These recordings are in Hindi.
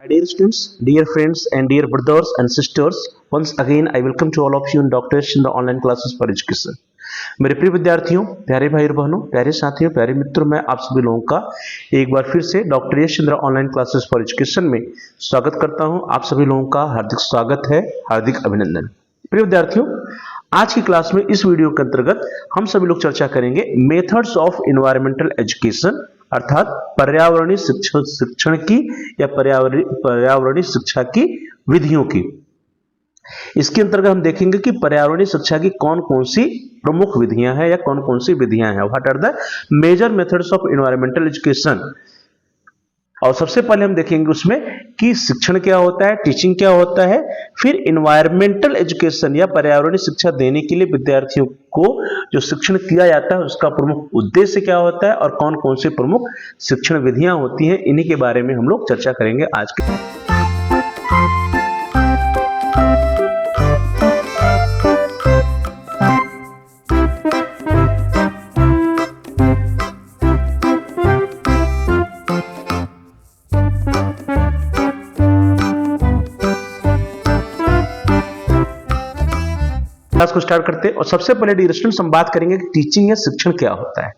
My dear students, dear friends, and dear brothers and sisters, once again I welcome to all of you in Dr. Chandra online classes for education. मेरे प्रिय विद्यार्थियों, प्यारे भाई बहनों, प्यारे साथियों, प्यारे मित्रों, मैं आप सभी लोगों का एक बार फिर से doctor Chandra online classes for education में स्वागत करता हूं। आप सभी लोगों का हार्दिक स्वागत है, हार्दिक अभिनंदन। प्रिय विद्यार्थियों, आज की क्लास में इस वीडियो के अंतर्गत हम सभी लोग चर्चा करेंगे मेथड्स ऑफ एनवायरमेंटल एजुकेशन, अर्थात पर्यावरणीय शिक्षण की या पर्यावरणीय शिक्षा की विधियों की। इसके अंतर्गत हम देखेंगे कि पर्यावरणीय शिक्षा की कौन कौन सी प्रमुख विधियां हैं या कौन कौन सी विधियां हैं। What are the major methods of environmental education. और सबसे पहले हम देखेंगे उसमें कि शिक्षण क्या होता है, टीचिंग क्या होता है, फिर एनवायरमेंटल एजुकेशन या पर्यावरणीय शिक्षा देने के लिए विद्यार्थियों को जो शिक्षण किया जाता है उसका प्रमुख उद्देश्य क्या होता है और कौन कौन सी प्रमुख शिक्षण विधियां होती हैं, इन्हीं के बारे में हम लोग चर्चा करेंगे आज के। क्लास को स्टार्ट करते हैं और सबसे पहले डियर स्टूडेंट्स हम बात करेंगे कि टीचिंग या शिक्षण क्या होता है।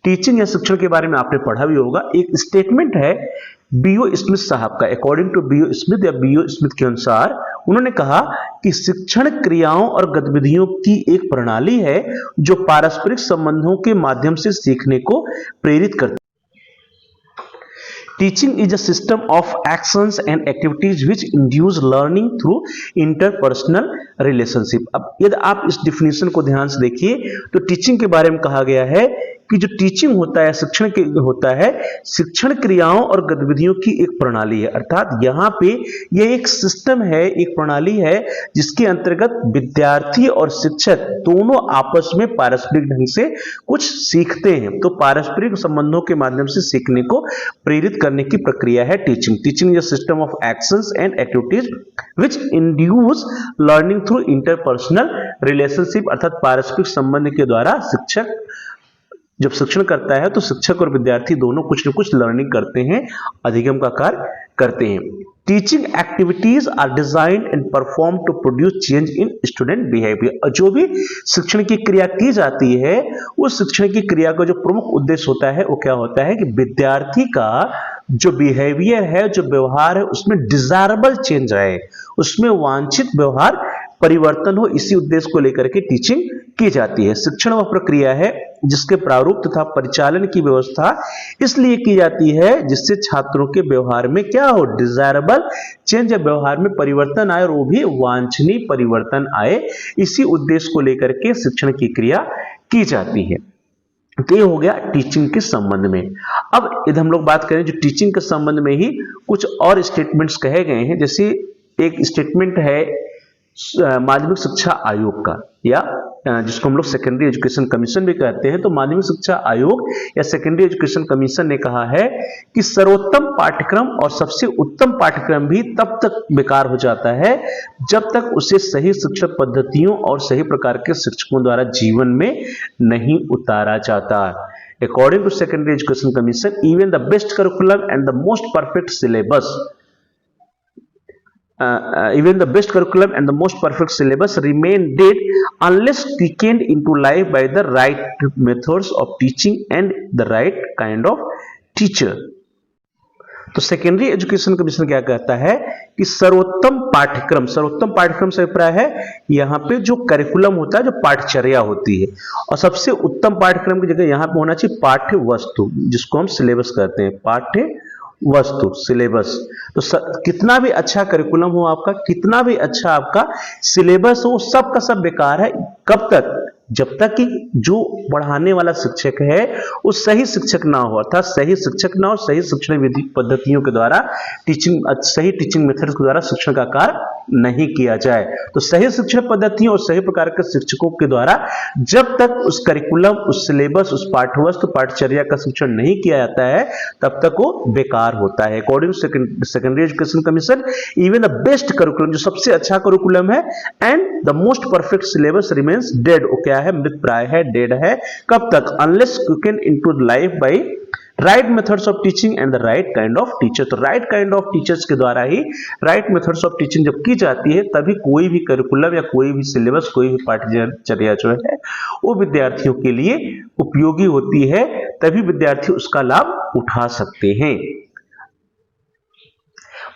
टीचिंग या शिक्षण के बारे में आपने पढ़ा भी होगा। एक स्टेटमेंट है बीओ स्मिथ साहब का। अकॉर्डिंग टू बीओ स्मिथ या बीओ स्मिथ के अनुसार उन्होंने कहा कि शिक्षण क्रियाओं और गतिविधियों की एक प्रणाली है जो पारस्परिक संबंधों के माध्यम से सीखने को प्रेरित करती है। Teaching is a system of actions and activities which induce learning through interpersonal relationship। अब यदि आप इस डिफिनेशन को ध्यान से देखिए तो टीचिंग के बारे में कहा गया है कि जो टीचिंग होता है, शिक्षण के होता है, शिक्षण क्रियाओं और गतिविधियों की एक प्रणाली है। अर्थात यहाँ पे यह एक सिस्टम है, एक प्रणाली है जिसके अंतर्गत विद्यार्थी और शिक्षक दोनों आपस में पारस्परिक ढंग से कुछ सीखते हैं। तो पारस्परिक संबंधों के माध्यम से सीखने को प्रेरित करने की प्रक्रिया है teaching. Teaching is a system of actions and activities which induce learning through interpersonal relationship. अर्थात पारस्परिक संबंध के द्वारा शिक्षक जब शिक्षण करता है तो शिक्षक और विद्यार्थी दोनों कुछ न कुछ लर्निंग करते हैं, अधिगम का कार्य करते हैं। Teaching activities are designed and perform to produce change in student behaviour. जो भी शिक्षण की क्रिया की जाती है उस शिक्षण की क्रिया का जो प्रमुख उद्देश्य होता है वो क्या होता है कि विद्यार्थी का जो बिहेवियर है, जो व्यवहार है, उसमें डिजायरेबल चेंज आए, उसमें वांछित व्यवहार परिवर्तन हो। इसी उद्देश्य को लेकर के टीचिंग की जाती है। शिक्षण वह प्रक्रिया है जिसके प्रारूप तथा परिचालन की व्यवस्था इसलिए की जाती है जिससे छात्रों के व्यवहार में क्या हो, डिजायरेबल चेंज या व्यवहार में परिवर्तन आए और वो भी वांछनीय परिवर्तन आए। इसी उद्देश्य को लेकर के शिक्षण की क्रिया की जाती है। तो ये हो गया टीचिंग के संबंध में। अब यदि हम लोग बात करें जो टीचिंग के संबंध में ही कुछ और स्टेटमेंट्स कहे गए हैं, जैसे एक स्टेटमेंट है माध्यमिक शिक्षा आयोग का, या जिसको हम लोग सेकेंडरी एजुकेशन कमीशन भी कहते हैं। तो माध्यमिक शिक्षा आयोग या सेकेंडरी एजुकेशन कमीशन ने कहा है कि सर्वोत्तम पाठ्यक्रम और सबसे उत्तम पाठ्यक्रम भी तब तक बेकार हो जाता है जब तक उसे सही शिक्षण पद्धतियों और सही प्रकार के शिक्षकों द्वारा जीवन में नहीं उतारा जाता। According to Secondary Education Commission, even the best curriculum and the most perfect syllabus remain dead unless quickened into life by the right methods of teaching and the right kind of teacher। तो सेकेंडरी एजुकेशन कमीशन क्या कहता है कि सर्वोत्तम पाठ्यक्रम से अभिप्राय है यहाँ पे जो करिकुलम होता है, जो पाठचर्या होती है, और सबसे उत्तम पाठ्यक्रम की जगह यहाँ पे होना चाहिए पाठ्य वस्तु, जिसको हम सिलेबस कहते हैं, पाठ्य वस्तु, सिलेबस। तो कितना भी अच्छा करिकुलम हो आपका, कितना भी अच्छा आपका सिलेबस हो, सब का सब बेकार है। कब तक? जब तक कि जो पढ़ाने वाला शिक्षक है वो सही शिक्षक ना हो, अर्थात सही शिक्षक ना हो, सही शिक्षण विधि पद्धतियों के द्वारा सही टीचिंग मेथड्स के द्वारा शिक्षण का कार्य नहीं किया जाए। तो सही शिक्षण पद्धतियों और सही प्रकार के शिक्षकों के द्वारा जब तक उस करिकुलम, उस सिलेबस, उस पाठ्यवस्तु, पाठचर्या का शिक्षण नहीं किया जाता है तब तक वो बेकार होता है। According to secondary education commission, even the best curriculum, जो सबसे अच्छा करिकुलम है, and the most perfect syllabus remains dead. क्या है? मृत प्राय है, डेड है। कब तक? Unless quicken into life by right methods of teaching and the right kind of teacher. तो राइट काइंड ऑफ टीचर्स के द्वारा ही राइट मेथड्स ऑफ टीचिंग जब की जाती है तभी कोई भी करिकुलम या कोई भी सिलेबस, कोई भी पाठ्यचर्या जो है वो विद्यार्थियों के लिए उपयोगी होती है, तभी विद्यार्थी उसका लाभ उठा सकते हैं।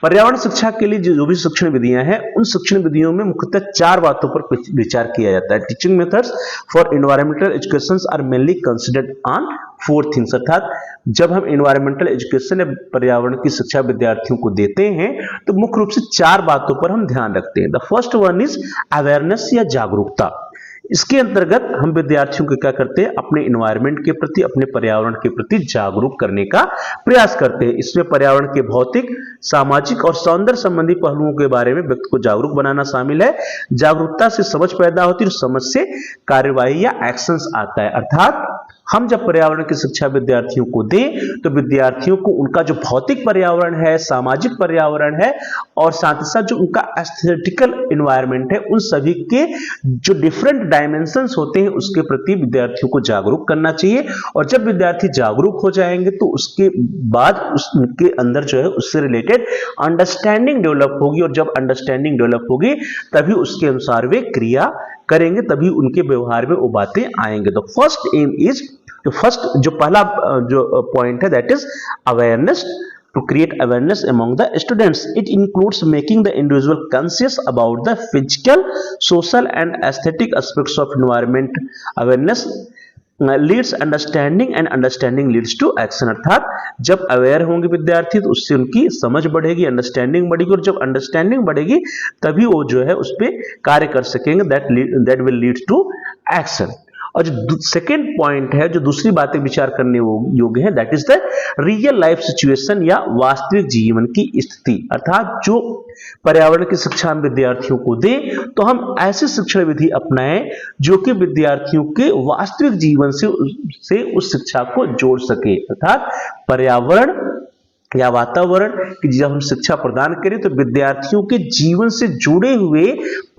पर्यावरण शिक्षा के लिए जो भी शिक्षण विधियां हैं, उन शिक्षण विधियों में मुख्यतः 4 बातों पर विचार किया जाता है। Teaching methods for environmental education are mainly considered on 4 things. अर्थात जब हम एनवायरमेंटल एजुकेशन या पर्यावरण की शिक्षा विद्यार्थियों को देते हैं तो मुख्य रूप से 4 बातों पर हम ध्यान रखते हैं। The first one is awareness या जागरूकता। इसके अंतर्गत हम विद्यार्थियों को क्या करते हैं, अपने एनवायरनमेंट के प्रति, अपने पर्यावरण के प्रति जागरूक करने का प्रयास करते हैं। इसमें पर्यावरण के भौतिक, सामाजिक और सौंदर्य संबंधी पहलुओं के बारे में व्यक्ति को जागरूक बनाना शामिल है। जागरूकता से समझ पैदा होती है और समझ से कार्यवाही या एक्शंस आता है। अर्थात हम जब पर्यावरण की शिक्षा विद्यार्थियों को दें तो विद्यार्थियों को उनका जो भौतिक पर्यावरण है, सामाजिक पर्यावरण है और साथ ही साथ जो उनका एस्थेटिकल एनवायरनमेंट है, उन सभी के जो डिफरेंट डायमेंशंस होते हैं उसके प्रति विद्यार्थियों को जागरूक करना चाहिए। और जब विद्यार्थी जागरूक हो जाएंगे तो उसके बाद उनके अंदर जो है उससे रिलेटेड अंडरस्टैंडिंग डेवलप होगी, और जब अंडरस्टैंडिंग डेवलप होगी तभी उसके अनुसार वे क्रिया करेंगे, तभी उनके व्यवहार में वो बातें आएंगे। तो फर्स्ट एम इज, जो पहला जो पॉइंट है that is awareness. To create awareness among the students, it includes making the individual conscious about the physical, social and aesthetic aspects of environment. Awareness leads understanding and understanding leads to action। अर्थात जब अवेयर होंगे विद्यार्थी तो उससे उनकी समझ बढ़ेगी, अंडरस्टैंडिंग बढ़ेगी, और जब अंडरस्टैंडिंग बढ़ेगी तभी वो जो है उस पर कार्य कर सकेंगे। That will lead to action. और जो सेकेंड पॉइंट है, जो दूसरी बातें विचार करने योग्य है, that is the real life situation या वास्तविक जीवन की स्थिति। अर्थात जो पर्यावरण की शिक्षा हम विद्यार्थियों को दें तो हम ऐसी शिक्षण विधि अपनाएं जो कि विद्यार्थियों के वास्तविक जीवन से उस शिक्षा को जोड़ सके। अर्थात पर्यावरण या वातावरण की जब हम शिक्षा प्रदान करें तो विद्यार्थियों के जीवन से जुड़े हुए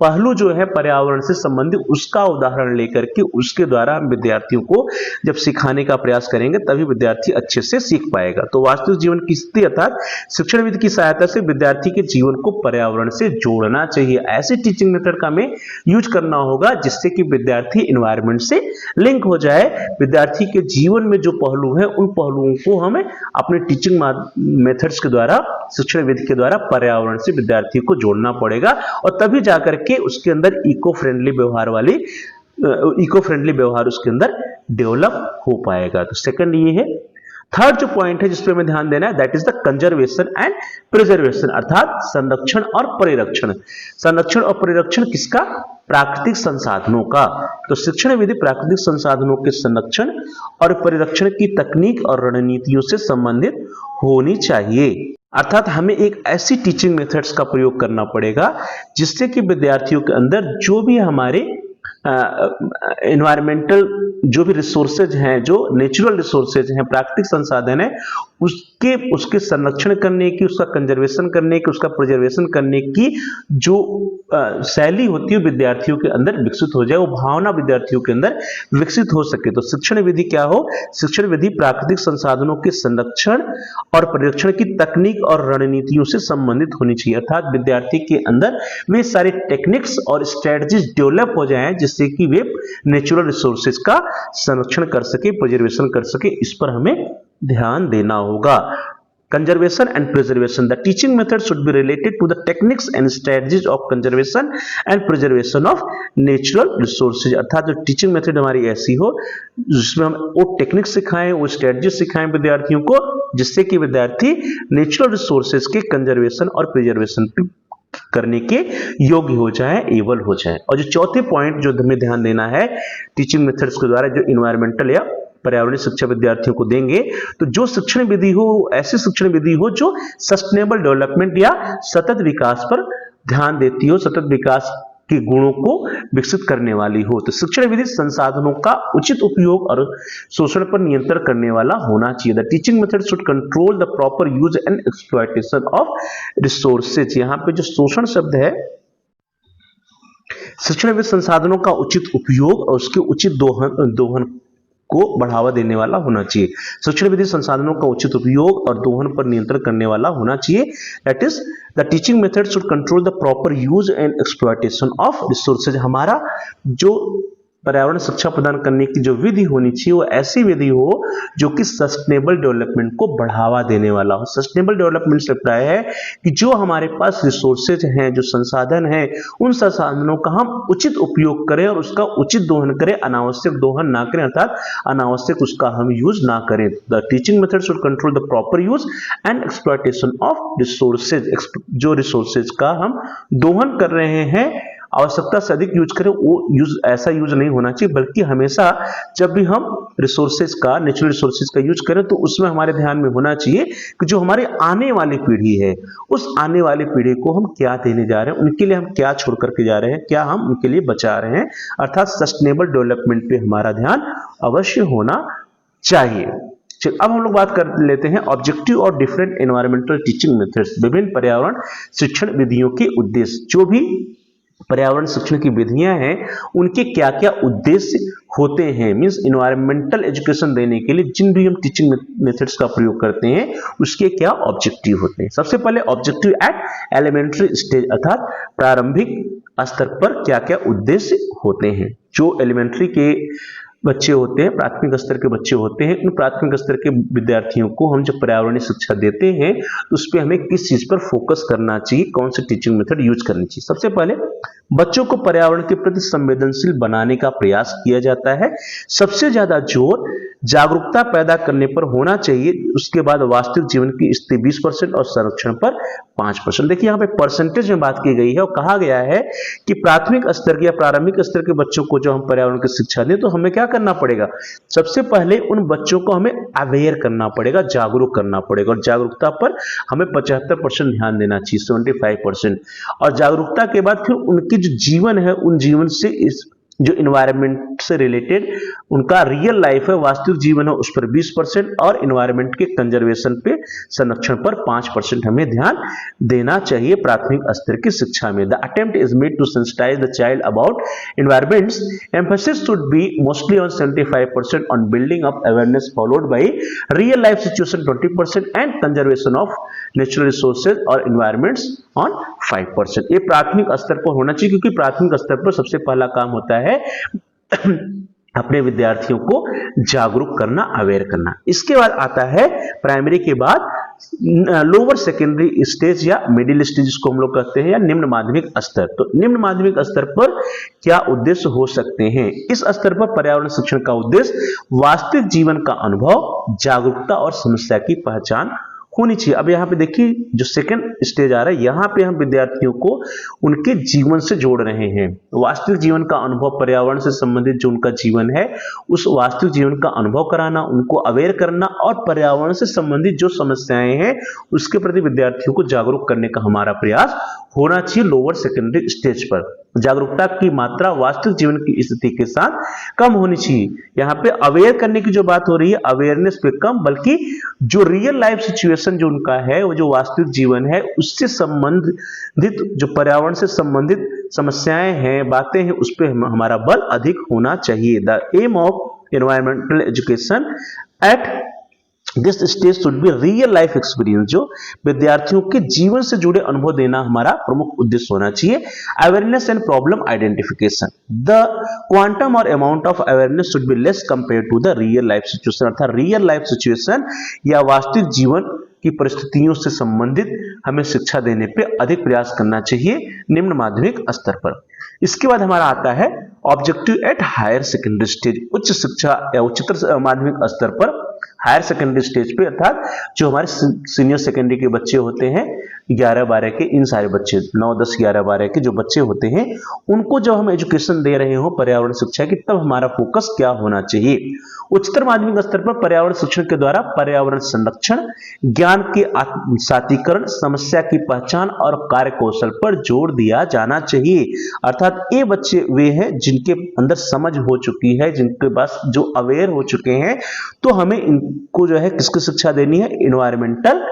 पहलू जो है पर्यावरण से संबंधित, उसका उदाहरण लेकर के उसके द्वारा हम विद्यार्थियों को जब सिखाने का प्रयास करेंगे तभी विद्यार्थी अच्छे से सीख पाएगा। तो वास्तविक जीवन की स्थिति अर्थात शिक्षण विधि की सहायता से विद्यार्थी के जीवन को पर्यावरण से जोड़ना चाहिए। ऐसे टीचिंग मेथड का हमें यूज करना होगा जिससे कि विद्यार्थी एनवायरनमेंट से लिंक हो जाए। विद्यार्थी के जीवन में जो पहलू है उन पहलुओं को हमें अपने टीचिंग मेथड्स के द्वारा, शिक्षण विधि के द्वारा पर्यावरण से विद्यार्थी को जोड़ना पड़ेगा, और तभी जाकर के उसके अंदर इको फ्रेंडली व्यवहार उसके अंदर डेवलप हो पाएगा। तो सेकंड ये है। थर्ड जो पॉइंट है जिस पे हमें ध्यान देना है that is the conservation and preservation. अर्थात संरक्षण और परिरक्षण। संरक्षण और परिरक्षण किसका? प्राकृतिक संसाधनों का। तो शिक्षण विधि प्राकृतिक संसाधनों के संरक्षण और परिरक्षण की तकनीक और रणनीतियों से संबंधित होनी चाहिए। अर्थात हमें एक ऐसी टीचिंग मेथड्स का प्रयोग करना पड़ेगा जिससे कि विद्यार्थियों के अंदर जो भी हमारे एनवायरमेंटल जो भी रिसोर्सेज हैं, जो नेचुरल रिसोर्सेज हैं, प्राकृतिक संसाधन है, उसके संरक्षण करने की, उसका कंजर्वेशन करने की, उसका प्रिजर्वेशन करने की जो शैली होती है विद्यार्थियों के अंदर विकसित हो जाए, वो भावना विद्यार्थियों के अंदर विकसित हो सके। तो शिक्षण विधि क्या हो? शिक्षण विधि प्राकृतिक संसाधनों के संरक्षण और परिरक्षण की तकनीक और रणनीतियों से संबंधित होनी चाहिए। अर्थात विद्यार्थी के अंदर वे सारे टेक्निक्स और स्ट्रेटजीज डेवलप हो जाएं जिससे कि वे नेचुरल रिसोर्सेज का संरक्षण कर सके, प्रिजर्वेशन कर सके। इस पर हमें ध्यान देना होगा। Conservation and preservation. The teaching method should be related to the techniques and strategies of conservation and preservation of natural resources. अर्थात जो टीचिंग मेथड हमारी ऐसी हो जिसमें हम वो टेक्निक सिखाएं, वो स्ट्रेटजी सिखाएं विद्यार्थियों को, जिससे कि विद्यार्थी नेचुरल रिसोर्सेज के कंजर्वेशन और प्रिजर्वेशन करने के योग्य हो जाए, एबल हो जाए। और जो चौथे पॉइंट जो हमें ध्यान देना है टीचिंग मेथड्स के द्वारा, जो इन्वायरमेंटल या पर्यावरणीय शिक्षा विद्यार्थियों को देंगे, तो जो शिक्षण विधि हो ऐसी शिक्षण विधि हो जो सस्टेनेबल डेवलपमेंट या सतत विकास पर ध्यान देती हो, सतत विकास के गुणों को विकसित करने वाली हो। तो शिक्षण विधि संसाधनों का उचित उपयोग और शोषण पर नियंत्रण करने वाला होना चाहिए। The teaching method should control the proper use and exploitation of resources. यहाँ पे जो शोषण शब्द है, शिक्षण विधि संसाधनों का उचित उपयोग और उसके उचित दोहन को बढ़ावा देने वाला होना चाहिए। शिक्षण विधि संसाधनों का उचित उपयोग और दोहन पर नियंत्रण करने वाला होना चाहिए। That is the teaching method should control the proper use and exploitation of resources. हमारा जो पर्यावरण शिक्षा प्रदान करने की जो विधि होनी चाहिए वो ऐसी विधि हो जो कि सस्टेनेबल डेवलपमेंट को बढ़ावा देने वाला हो। सस्टेनेबल डेवलपमेंट से अभिप्राय है कि जो हमारे पास रिसोर्सेज हैं, जो संसाधन हैं, उन संसाधनों का हम उचित उपयोग करें और उसका उचित दोहन करें, अनावश्यक दोहन ना करें, अर्थात अनावश्यक उसका हम यूज ना करें। The teaching method should control the proper use and exploitation of resources. जो रिसोर्सेज का हम दोहन कर रहे हैं, आवश्यकता से अधिक यूज करें, वो यूज ऐसा यूज नहीं होना चाहिए, बल्कि हमेशा जब भी हम रिसोर्सेज का, नेचुरल रिसोर्सेज का यूज करें तो उसमें हमारे ध्यान में होना चाहिए कि जो हमारी आने वाली पीढ़ी है, उस आने वाली पीढ़ी को हम क्या देने जा रहे हैं, उनके लिए हम क्या छोड़ करके जा रहे हैं, क्या हम उनके लिए बचा रहे हैं, अर्थात सस्टेनेबल डेवलपमेंट पे हमारा ध्यान अवश्य होना चाहिए। अब हम लोग बात कर लेते हैं ऑब्जेक्टिव और डिफरेंट एनवायरमेंटल टीचिंग मेथड्स। विभिन्न पर्यावरण शिक्षण विधियों के उद्देश्य। जो भी पर्यावरण शिक्षण की विधियां हैं उनके क्या क्या उद्देश्य होते हैं, मींस एनवायरमेंटल एजुकेशन देने के लिए जिन भी हम टीचिंग मेथड्स का प्रयोग करते हैं उसके क्या ऑब्जेक्टिव होते हैं। सबसे पहले ऑब्जेक्टिव एट एलिमेंट्री स्टेज, अर्थात प्रारंभिक स्तर पर क्या क्या उद्देश्य होते हैं। जो एलिमेंट्री के बच्चे होते हैं, प्राथमिक स्तर के बच्चे होते हैं, उन प्राथमिक स्तर के विद्यार्थियों को हम जब पर्यावरणीय शिक्षा देते हैं तो उस पर हमें किस चीज पर फोकस करना चाहिए, कौन सी टीचिंग मेथड यूज करनी चाहिए। सबसे पहले बच्चों को पर्यावरण के प्रति संवेदनशील बनाने का प्रयास किया जाता है। सबसे ज्यादा जोर जागरूकता पैदा करने पर होना चाहिए। उसके बाद वास्तविक जीवन की स्थिति 20% और संरक्षण पर 5%। देखिए यहाँ पे परसेंटेज में बात की गई है और कहा गया है कि प्राथमिक स्तर या प्रारंभिक स्तर के बच्चों को जो हम पर्यावरण की शिक्षा दें तो हमें क्या करना पड़ेगा, सबसे पहले उन बच्चों को हमें अवेयर करना पड़ेगा, जागरूक करना पड़ेगा, और जागरूकता पर हमें 75% ध्यान देना चाहिए, 75%। और जागरूकता के बाद फिर उनकी जो जीवन है, उन जीवन से इस जो इन्वायरमेंट से रिलेटेड उनका रियल लाइफ है, वास्तविक जीवन है, उस पर 20% और इन्वायरमेंट के कंजर्वेशन पे, संरक्षण पर 5% हमें ध्यान देना चाहिए प्राथमिक स्तर की शिक्षा में। The attempt is made to sensitise the child about environments. Emphasis should be mostly on 75% on building up awareness followed by real life situation 20% and conservation of natural resources और इन्वायरमेंट्स ऑन 5%। ये प्राथमिक स्तर पर होना चाहिए, क्योंकि प्राथमिक स्तर पर सबसे पहला काम होता है अपने विद्यार्थियों को जागरूक करना, अवेयर करना। इसके बाद आता है प्राइमरी के बाद लोअर सेकेंडरी स्टेज या मिडिल स्टेज जिसको हम लोग कहते हैं, या निम्न माध्यमिक स्तर। तो निम्न माध्यमिक स्तर पर क्या उद्देश्य हो सकते हैं? इस स्तर पर पर्यावरण शिक्षण का उद्देश्य वास्तविक जीवन का अनुभव, जागरूकता और समस्या की पहचान होनी चाहिए। अब यहाँ पे देखिए जो सेकंड स्टेज आ रहा है, यहाँ पे हम विद्यार्थियों को उनके जीवन से जोड़ रहे हैं। वास्तविक जीवन का अनुभव, पर्यावरण से संबंधित जो उनका जीवन है उस वास्तविक जीवन का अनुभव कराना, उनको अवेयर करना, और पर्यावरण से संबंधित जो समस्याएं हैं उसके प्रति विद्यार्थियों को जागरूक करने का हमारा प्रयास होना चाहिए लोअर सेकेंडरी स्टेज पर। जागरूकता की मात्रा वास्तविक जीवन की स्थिति के साथ कम होनी चाहिए। यहाँ पे अवेयर करने की जो बात हो रही है, अवेयरनेस पे कम, बल्कि जो रियल लाइफ सिचुएशन जो उनका है, वो जो वास्तविक जीवन है उससे संबंधित, जो पर्यावरण से संबंधित समस्याएं हैं, बातें हैं, उस पर हमारा बल अधिक होना चाहिए। The aim of environmental education at this stage should be real life experience. जो विद्यार्थियों के जीवन से जुड़े अनुभव देना हमारा प्रमुख उद्देश्य होना चाहिए। Awareness and problem identification. The quantum और amount of awareness should be less compare to the real life situation, अर्थात रियल लाइफ सिचुएशन या वास्तविक जीवन की परिस्थितियों से संबंधित हमें शिक्षा देने पे अधिक प्रयास करना चाहिए निम्न माध्यमिक स्तर पर। इसके बाद हमारा आता है objective at higher secondary stage, उच्च शिक्षा या उच्चतर माध्यमिक स्तर पर, हायर सेकेंडरी स्टेज पे, अर्थात जो हमारे सीनियर सेकेंडरी के बच्चे होते हैं 11-12 के, इन सारे बच्चे 9, 10, 11, 12 के जो बच्चे होते हैं उनको जब हम एजुकेशन दे रहे हो पर्यावरण शिक्षा की, तब हमारा फोकस क्या होना चाहिए। उच्चतर माध्यमिक स्तर पर पर्यावरण शिक्षण के द्वारा पर्यावरण संरक्षण, ज्ञान के आत्मसातीकरण, समस्या की पहचान और कार्य कौशल पर जोर दिया जाना चाहिए। अर्थात ये बच्चे वे हैं जिनके अंदर समझ हो चुकी है, जिनके पास जो अवेयर हो चुके हैं, तो हमें इनको जो है किसकी शिक्षा देनी है, एनवायरमेंटल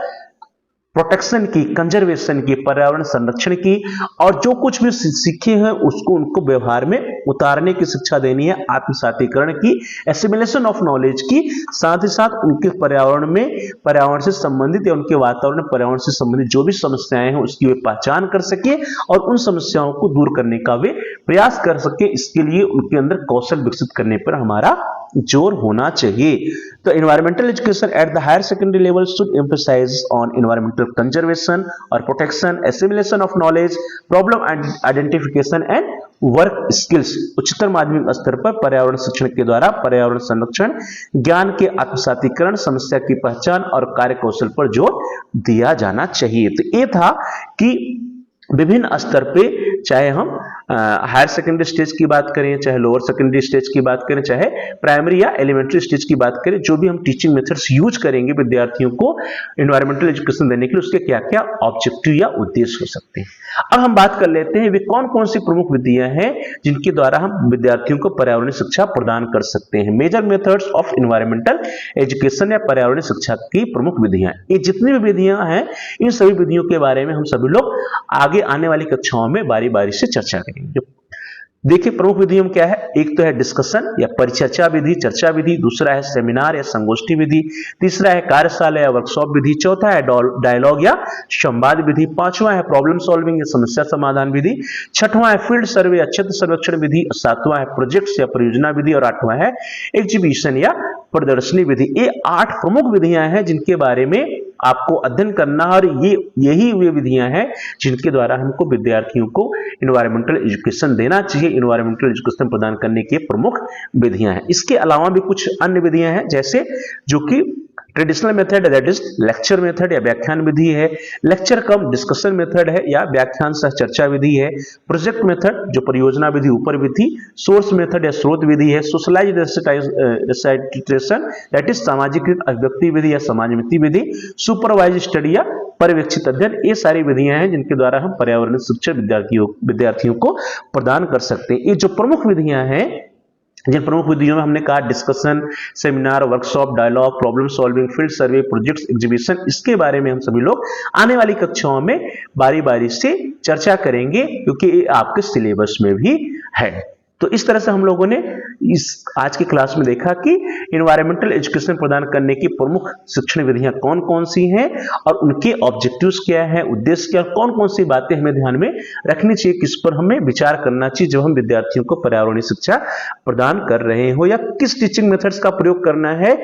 प्रोटेक्शन की, कंजर्वेशन की, पर्यावरण संरक्षण की, और जो कुछ भी सीखे हैं उसको उनको व्यवहार में उतारने की शिक्षा देनी है, आत्मसातीकरण की, एसिमिलेशन ऑफ नॉलेज की, साथ ही साथ उनके पर्यावरण में, पर्यावरण से संबंधित या उनके वातावरण पर्यावरण से संबंधित जो भी समस्याएं हैं उसकी वे पहचान कर सके और उन समस्याओं को दूर करने का वे प्रयास कर सके। इसके लिए उनके अंदर कौशल विकसित करने पर हमारा जोर होना चाहिए। तो environmental education at the higher secondary level should emphasise on environmental conservation और protection, assimilation of knowledge, problem identification and work skills. उच्चतर माध्यमिक स्तर पर पर्यावरण शिक्षण के द्वारा पर्यावरण संरक्षण, ज्ञान के आत्मसातीकरण, समस्या की पहचान और कार्य कौशल पर जोर दिया जाना चाहिए। तो ये था कि विभिन्न स्तर पे, चाहे हम हायर सेकेंडरी स्टेज की बात करें, चाहे लोअर सेकेंडरी स्टेज की बात करें, चाहे प्राइमरी या एलिमेंट्री स्टेज की बात करें, जो भी हम टीचिंग मेथड्स यूज करेंगे विद्यार्थियों को एनवायरमेंटल एजुकेशन देने के लिए, उसके क्या क्या ऑब्जेक्टिव या उद्देश्य हो सकते हैं। अब हम बात कर लेते हैं वे कौन कौन सी प्रमुख विधियां हैं जिनके द्वारा हम विद्यार्थियों को पर्यावरणीय शिक्षा प्रदान कर सकते हैं। Major methods of environmental education या पर्यावरणीय शिक्षा की प्रमुख विधियां, ये जितनी भी विधियां हैं इन सभी विधियों के बारे में हम सभी लोग आगे आने वाली कक्षाओं में बारी बारी से चर्चा करेंगे। देखिए प्रमुख विधियों में क्या है, एक तो है डिस्कशन या परिचर्चा विधि, चर्चा विधि, दूसरा है सेमिनार या संगोष्ठी विधि, तीसरा है कार्यशाला या वर्कशॉप विधि, चौथा है डायलॉग या संवाद विधि, पांचवा है प्रॉब्लम सॉल्विंग या समस्या समाधान विधि, छठवां है फील्ड सर्वे या क्षेत्र सर्वेक्षण विधि, सातवां है प्रोजेक्ट्स या परियोजना विधि और आठवां है एग्जीबिशन या प्रदर्शनी विधि। ये 8 प्रमुख विधियां हैं जिनके बारे में आपको अध्ययन करना है और यही वे विधियां हैं जिनके द्वारा हमको विद्यार्थियों को एनवायरमेंटल एजुकेशन देना चाहिए, एनवायरमेंटल एजुकेशन प्रदान करने की प्रमुख विधियां हैं। इसके अलावा भी कुछ अन्य विधियां हैं, जैसे जो कि traditional method that is lecture method या व्याख्यान विधि है, लेक्चर कम डिस्कशन मेथड है या व्याख्यान सह चर्चा विधि है, प्रोजेक्ट मेथड जो परियोजना विधि ऊपर विधि, सोर्स मेथड या स्रोत विधि है, सोशलाइज्ड रेसाइटेशन दैट इज सामाजिकृत अभिव्यक्ति विधि या समाजमिति विधि, सुपरवाइज स्टडी या पर्यवेक्षित अध्ययन। ये सारी विधियां हैं जिनके द्वारा हम पर्यावरण शिक्षा विद्यार्थियों को प्रदान कर सकते हैं। ये जो प्रमुख विधियां हैं, जिन प्रमुख विधियों में हमने कहा discussion, seminar, workshop, dialogue, problem solving, field survey, projects, exhibition, इसके बारे में हम सभी लोग आने वाली कक्षाओं में बारी बारी से चर्चा करेंगे क्योंकि ये आपके सिलेबस में भी है। तो इस तरह से हम लोगों ने इस आज की क्लास में देखा कि एनवायरमेंटल एजुकेशन प्रदान करने की प्रमुख शिक्षण विधियां कौन कौन सी हैं और उनके ऑब्जेक्टिव्स क्या है, उद्देश्य क्या, कौन कौन सी बातें हमें ध्यान में रखनी चाहिए, किस पर हमें विचार करना चाहिए जब हम विद्यार्थियों को पर्यावरणीय शिक्षा प्रदान कर रहे हो, या किस टीचिंग मेथड्स का प्रयोग करना है,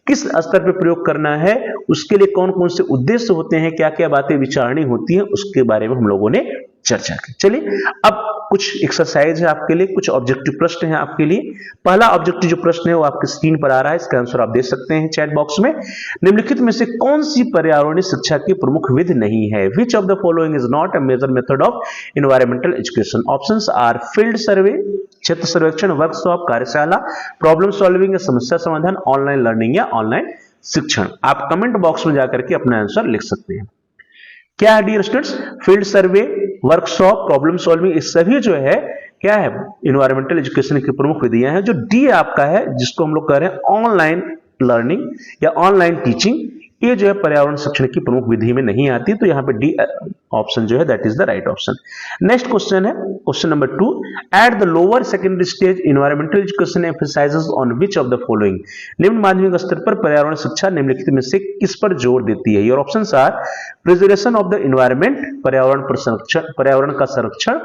किस स्तर पर प्रयोग करना है, उसके लिए कौन कौन से उद्देश्य होते हैं, क्या क्या बातें विचारनी होती हैं, उसके बारे में हम लोगों ने चर्चा की। चलिए अब कुछ एक्सरसाइज है आपके लिए, कुछ ऑब्जेक्टिव प्रश्न है आपके लिए। पहला ऑब्जेक्टिव जो प्रश्न है वो आपकी स्क्रीन पर आ रहा है, इसका आंसर आप दे सकते हैं चैट बॉक्स में। निम्नलिखित में से कौन सी पर्यावरणीय शिक्षा की प्रमुख विधि नहीं है? Which of the following is not a major method of environmental education? Options are field survey, क्षेत्र सर्वेक्षण, वर्कशॉप, कार्यशाला, प्रॉब्लम सॉल्विंग या समस्या समाधान, ऑनलाइन लर्निंग या ऑनलाइन शिक्षण। आप कमेंट बॉक्स में जाकर के अपना आंसर लिख सकते हैं। क्या है dear students? Field survey, workshop, problem solving, ये सभी जो है क्या है एनवायरमेंटल एजुकेशन की प्रमुख विधियां हैं। जो डी आपका है जिसको हम लोग कह रहे हैं ऑनलाइन लर्निंग या ऑनलाइन टीचिंग, ये जो है पर्यावरण शिक्षण की प्रमुख विधि में नहीं आती, तो यहाँ पे डी ऑप्शन जो है that is the right option. Next question है question number 2, at the lower secondary stage environmental education emphasises on which of the following? निम्न माध्यमिक स्तर पर पर्यावरण शिक्षा निम्नलिखित में से किस पर जोर देती है? Your options are preservation of the environment, पर्यावरण का संरक्षण,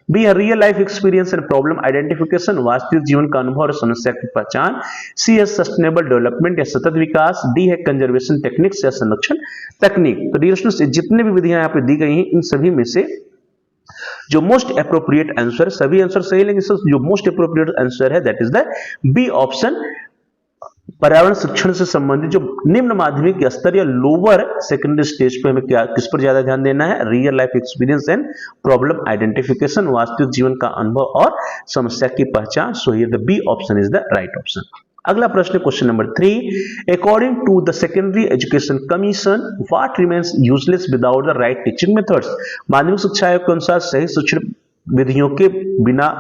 बी है real life experience and problem identification, वास्तविक जीवन का अनुभव और समस्या की पहचान, सी है सस्टेनेबल डेवलपमेंट या सतत विकास, डी है कंजर्वेशन टेक्निक्स या संरक्षण तकनीक। तो डियर स्टूडेंट्स जितने भी विधियां यहाँ पे दी गई हैं इन सभी में से जो मोस्ट अप्रोप्रिएट आंसर, सभी आंसर सही लेंगे, जो मोस्ट अप्रोप्रिएट आंसर है that is the B option. पर्यावरण शिक्षण से संबंधित जो निम्न माध्यमिक स्तर या लोअर सेकेंडरी स्टेज पे हमें क्या किस पर ज्यादा ध्यान देना है? Real life experience and problem identification, वास्तविक जीवन का अनुभव और समस्या की पहचान। So here the B option is the right option. अगला प्रश्न question number 3, according to the secondary education commission what remains useless without the right teaching methods? माध्यमिक शिक्षा आयोग के अनुसार सही शिक्षण विधियों के बिना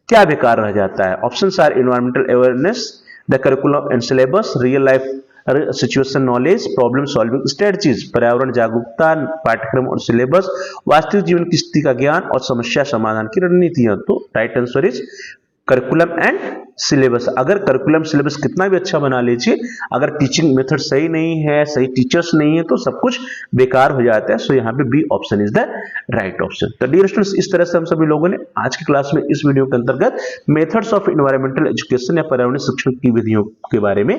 क्या बेकार रह जाता है? Options are environmental awareness, the curriculum and syllabus, real life situation knowledge, problem solving strategies, पर्यावरण जागरूकता, पाठ्यक्रम और सिलेबस, वास्तविक जीवन की स्थिति का ज्ञान और समस्या समाधान की रणनीतियां। तो right answer is curriculum and syllabus. अगर करिकुलम सिलेबस कितना भी अच्छा बना लीजिए, अगर टीचिंग मेथड सही नहीं है, सही टीचर्स नहीं है, तो सब कुछ बेकार हो जाता है। सो यहाँ पे B option is the right option. तो डियर स्टूडेंट्स, इस तरह से हम सभी लोगों ने आज की क्लास में इस वीडियो के अंतर्गत मेथड्स ऑफ एनवायरमेंटल एजुकेशन या पर्यावरणीय शिक्षण की विधियों के बारे में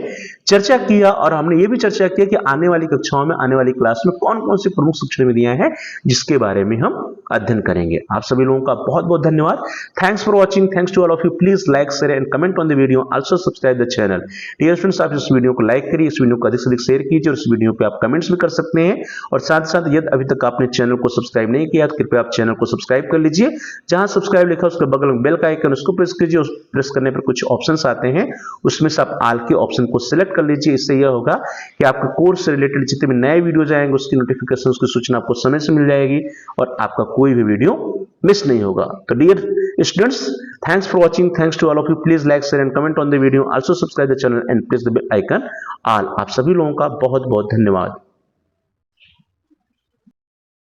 चर्चा किया, और हमने ये भी चर्चा किया कि आने वाली कक्षाओं में, आने वाली क्लास में कौन कौन सी प्रमुख शिक्षण विधियां हैं जिसके बारे में हम अध्ययन करेंगे। आप सभी लोगों का बहुत बहुत धन्यवाद। Thanks for watching, thanks to all of you. Please like, share and comment on the video, also subscribe the channel. Dear friends, आप इस वीडियो को लाइक करिए, इस वीडियो को अधिक से अधिक शेयर कीजिए, और इस वीडियो पे आप कमेंट्स भी कर सकते हैं। और साथ साथ यदि अभी तक आपने चैनल को सब्सक्राइब नहीं किया तो कृपया आप चैनल को सब्सक्राइब कर लीजिए। जहां सब्सक्राइब लिखा है उसके बगल में बेल का आइकन, उसको प्रेस कीजिए। उस प्रेस करने पर कुछ ऑप्शंस आते हैं, उसमें से आप ऑल के ऑप्शन को सिलेक्ट कर लीजिए। इससे यह होगा कि आपके कोर्स से रिलेटेड जितने भी नए वीडियो जाएंगे उसकी नोटिफिकेशन, उसकी सूचना आपको समय से मिल जाएगी, और आपका कोई भी वीडियो मिस नहीं होगा। तो dear students, thanks for watching, thanks to all of you. Please like, share and comment on the video, also subscribe the channel and press the bell icon all। आप सभी लोगों का बहुत बहुत धन्यवाद।